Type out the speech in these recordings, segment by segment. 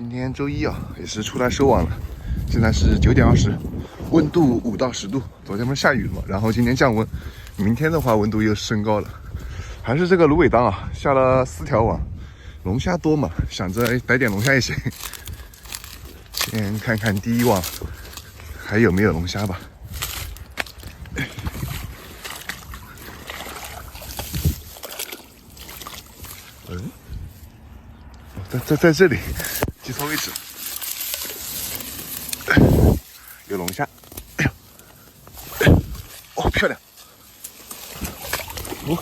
今天周一啊，也是出来收网了。现在是9点20，温度5到10度。昨天不是下雨了嘛，然后今天降温，明天的话温度又升高了。还是这个芦苇荡啊，下了4条网，龙虾多嘛，想着逮点龙虾也行。先看看第一网还有没有龙虾吧。在这里记错位置，有龙虾。哎呀，哦，漂亮！哦，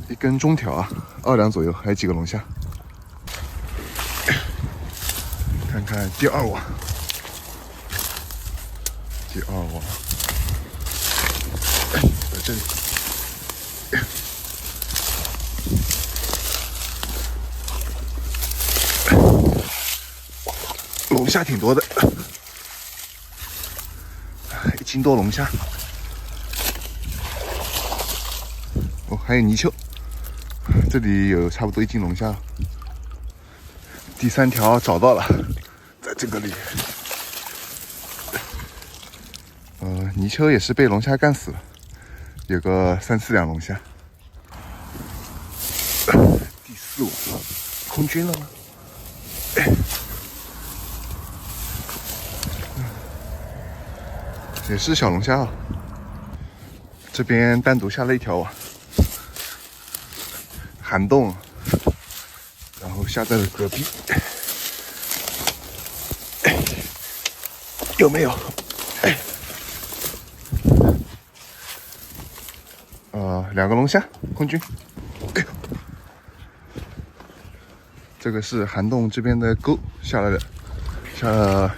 一根中条啊，2两左右，还有几个龙虾。看看第二网，在这里。龙虾挺多的，1斤多龙虾。哦，还有泥鳅，这里有差不多1斤龙虾。第3条找到了，在这个里。泥鳅也是被龙虾干死了，有个3、4两龙虾。第4网，空军了吗？也是小龙虾啊。这边单独下了1条网，涵洞，然后下在了隔壁。有没有？2个龙虾，空军。哎呦，这个是涵洞这边的沟，下了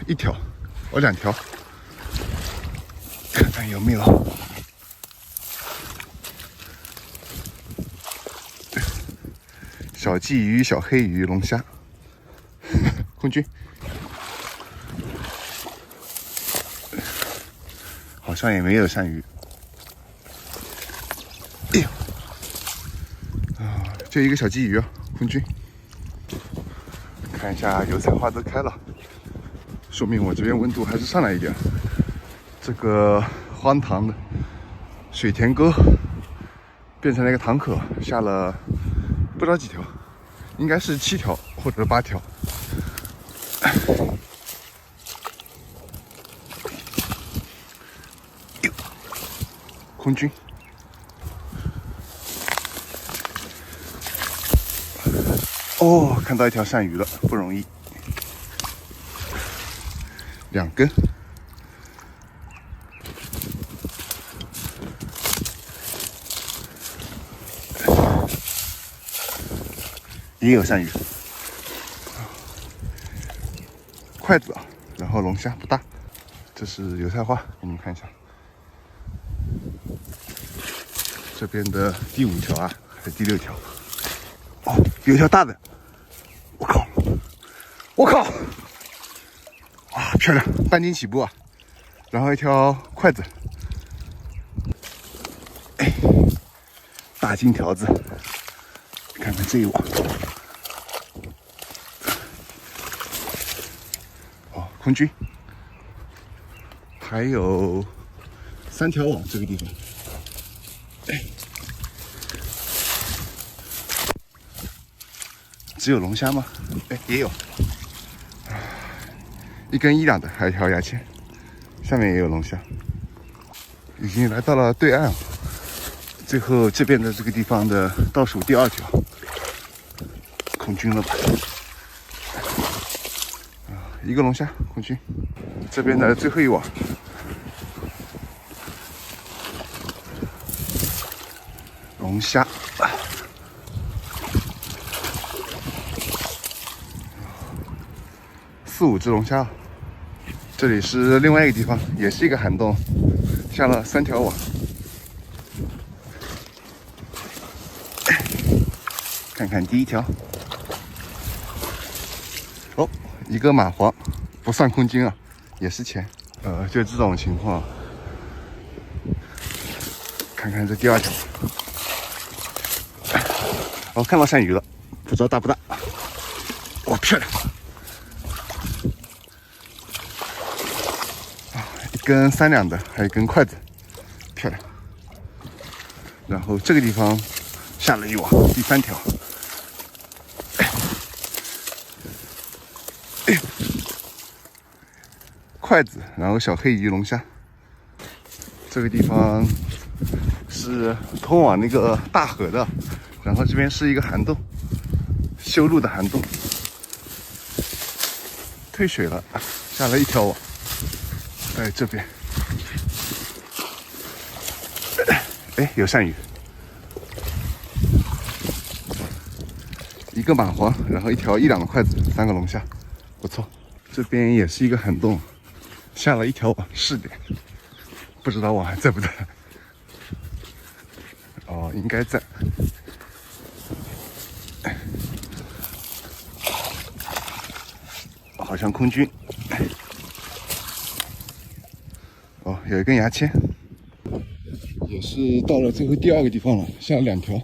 1条，2条，看看有没有。小鲫鱼、小黑鱼、龙虾，空军。好像也没有鳝鱼。哎呦，就一个小鲫鱼啊，空军。看一下油菜花都开了，说明我这边温度还是上来一点。这个荒塘的水田沟变成了一个塘口，下了不知道几条，应该是7条或者8条。空军。哦，看到1条鳝鱼了，不容易。2根。也有鳝鱼。筷子啊，然后龙虾不大。这是油菜花，给你们看一下。这边的第5条啊，还是第6条？哦，有一条大的。我靠！我靠！哇，漂亮，半斤起步啊！然后1条筷子，哎，大金条子。看看这一网。哦，空军。还有3条网，这个地方。只有龙虾吗？也有。1根1两的，还有1条牙签，下面也有龙虾。已经来到了对岸，最后这边的这个地方的倒数第2条，空军了吧？1个龙虾，空军。这边的最后一网，龙虾。4、5只龙虾。这里是另外一个地方，也是一个涵洞，下了3条网。看看第1条。哦，一个蚂蟥，不算空军啊，也是钱。就这种情况。看看这第2条。哦，看到鳝鱼了，不知道大不大。哇，漂亮！一根3两的，还有一根筷子，漂亮。然后这个地方下了一网，第3条。筷子，然后小黑鱼、龙虾。这个地方是通往那个大河的，然后这边是一个涵洞，修路的涵洞。退水了，下了一条网，在这边。哎，有鳝鱼，一个蚂蟥，然后一条1两的筷子，3个龙虾，不错。这边也是一个涵洞，下了一条网试点，不知道网还在不在。哦，应该在。好像空军。哦，有一根牙签。也是到了最后第2个地方了，下了2条，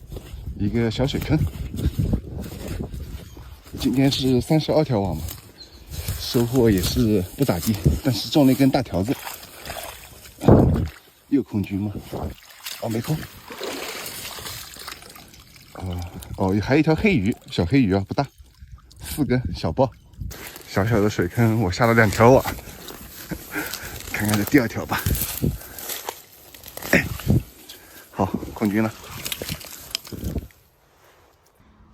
一个小水坑。今天是32条网嘛，收获也是不咋地，但是中了一根大条子。又空军吗？哦，没空。哦，还有一条黑鱼，小黑鱼啊，不大，4根小鲍。小小的水坑，我下了2条网，看看这第2条吧。好，空军了。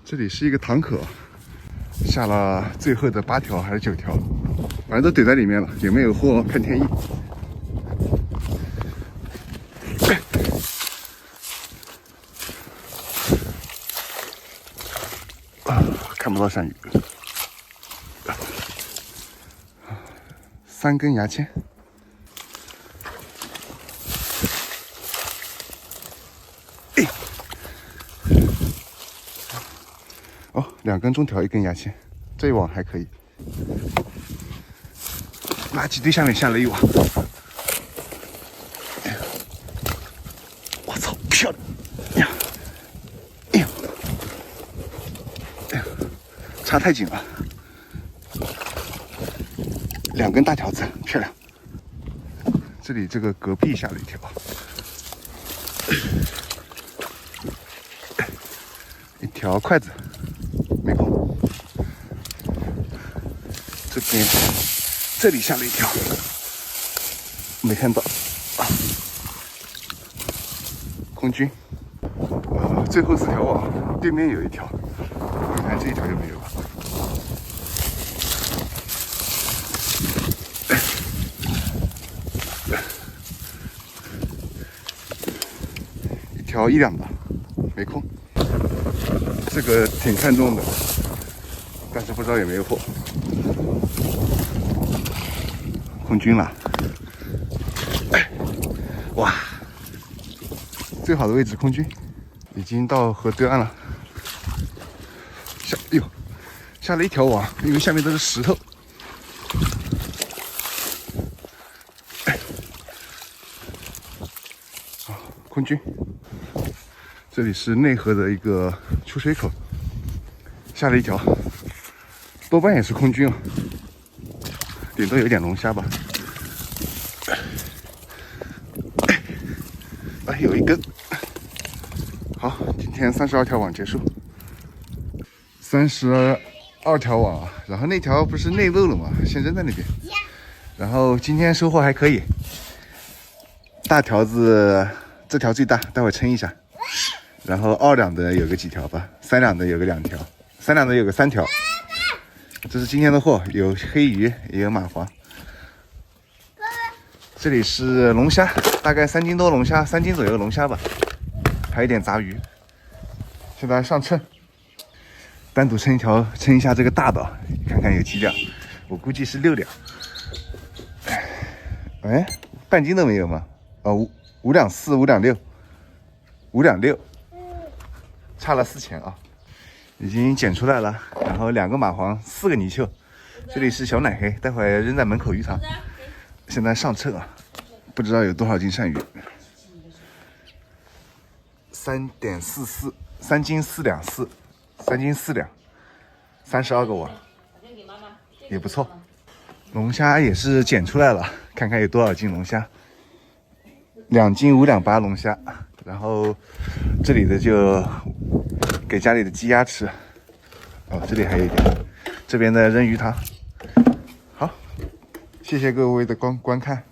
这里是一个塘口，下了最后的8条还是9条，反正都怼在里面了，有没有货看天意。看不到鳝鱼。3根牙签。哦，2根中条，1根牙签，这一网还可以。垃圾堆下面下了一网。我操，漂亮！哎呦，插太紧了。2根大条子，漂亮。这里这个隔壁下了一条，一条筷子，没空。这里下了一条，没看到。空军。最后4条网，对面有一条，看看这一条有没有吧。条1两的，没空。这个挺看重的，但是不知道有没有货。空军了，哇，最好的位置空军，已经到河对岸了。下了1条网，因为下面都是石头。空军。这里是内河的一个出水口，下了1条，多半也是空军啊，顶多有点龙虾吧。有1根。好，今天32条网结束，32条网啊，然后那条不是内漏了吗？先扔在那边。然后今天收获还可以，大条子这条最大，待会称一下。然后2两的有个几条吧，3两的有个2条，3两的有个3条。这是今天的货，有黑鱼，也有蚂蟥。这里是龙虾，大概3斤多龙虾，3斤左右龙虾吧，还有一点杂鱼。现在上秤，单独称一下这个大的，看看有几两。我估计是6两。哎，半斤都没有吗？5两4，5两6，5两6。差了4钱啊，已经捡出来了。然后2个蚂蟥，4个泥鳅，这里是小奶黑，待会儿扔在门口鱼塘。现在上秤啊，不知道有多少斤鳝鱼。3.44，3斤4两4， 3斤4两，32个碗，也不错。龙虾也是捡出来了，看看有多少斤龙虾，2斤5两8龙虾，然后这里的就给家里的鸡鸭吃。哦，这里还有一点，这边的扔鱼塘。好，谢谢各位的观看。